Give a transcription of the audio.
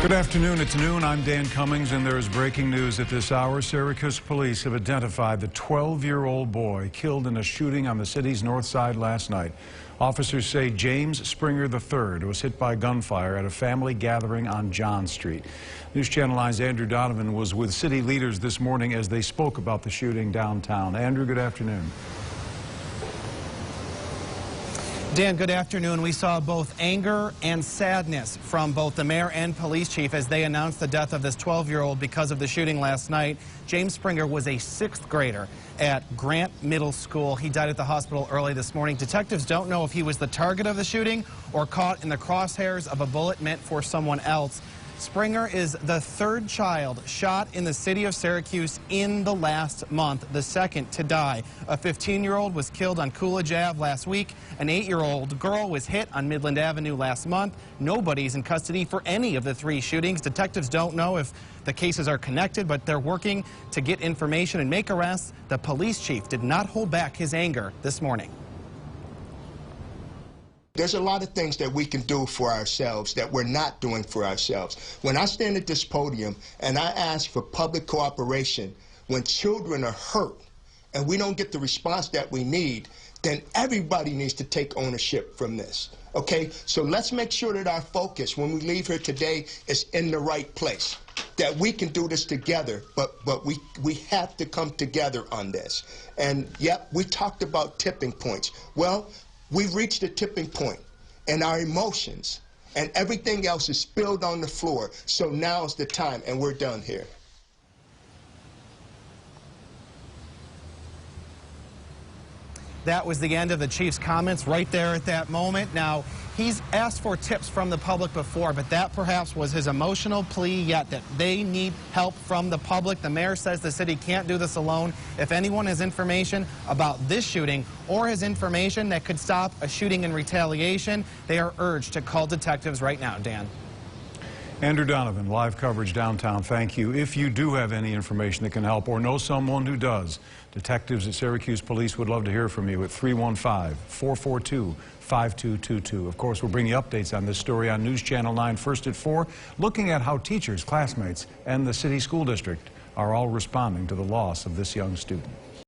Good afternoon. It's noon. I'm Dan Cummings, and there is breaking news at this hour. Syracuse police have identified the 12-year-old boy killed in a shooting on the city's north side last night. Officers say James Springer III was hit by gunfire at a family gathering on John Street. News Channel 9's Andrew Donovan was with city leaders this morning as they spoke about the shooting downtown. Andrew, good afternoon. Dan, good afternoon. We saw both anger and sadness from both the mayor and police chief as they announced the death of this 12-year-old because of the shooting last night. James Springer was a 6th grader at Grant Middle School. He died at the hospital early this morning. Detectives don't know if he was the target of the shooting or caught in the crosshairs of a bullet meant for someone else. Springer is the 3rd child shot in the city of Syracuse in the last month, the 2nd to die. A 15-year-old was killed on Coolidge Ave last week. An 8-year-old girl was hit on Midland Avenue last month. Nobody's in custody for any of the 3 shootings. Detectives don't know if the cases are connected, but they're working to get information and make arrests. The police chief did not hold back his anger this morning. There's a lot of things that we can do for ourselves that we're not doing for ourselves. When I stand at this podium and I ask for public cooperation, when children are hurt and we don't get the response that we need, then everybody needs to take ownership from this. Okay? So let's make sure that our focus when we leave here today is in the right place. That we can do this together, but we have to come together on this. And yep, we talked about tipping points. Well, we've reached a tipping point, and our emotions and everything else is spilled on the floor. So now's the time, and we're done here. That was the end of the chief's comments right there at that moment. Now, he's asked for tips from the public before, but that perhaps was his emotional plea yet, that they need help from the public. The mayor says the city can't do this alone. If anyone has information about this shooting or has information that could stop a shooting in retaliation, they are urged to call detectives right now. Dan. Andrew Donovan, live coverage downtown. Thank you. If you do have any information that can help or know someone who does, detectives at Syracuse Police would love to hear from you at 315-442-5222. Of course, we'll bring you updates on this story on News Channel 9 first at 4, looking at how teachers, classmates, and the city school district are all responding to the loss of this young student.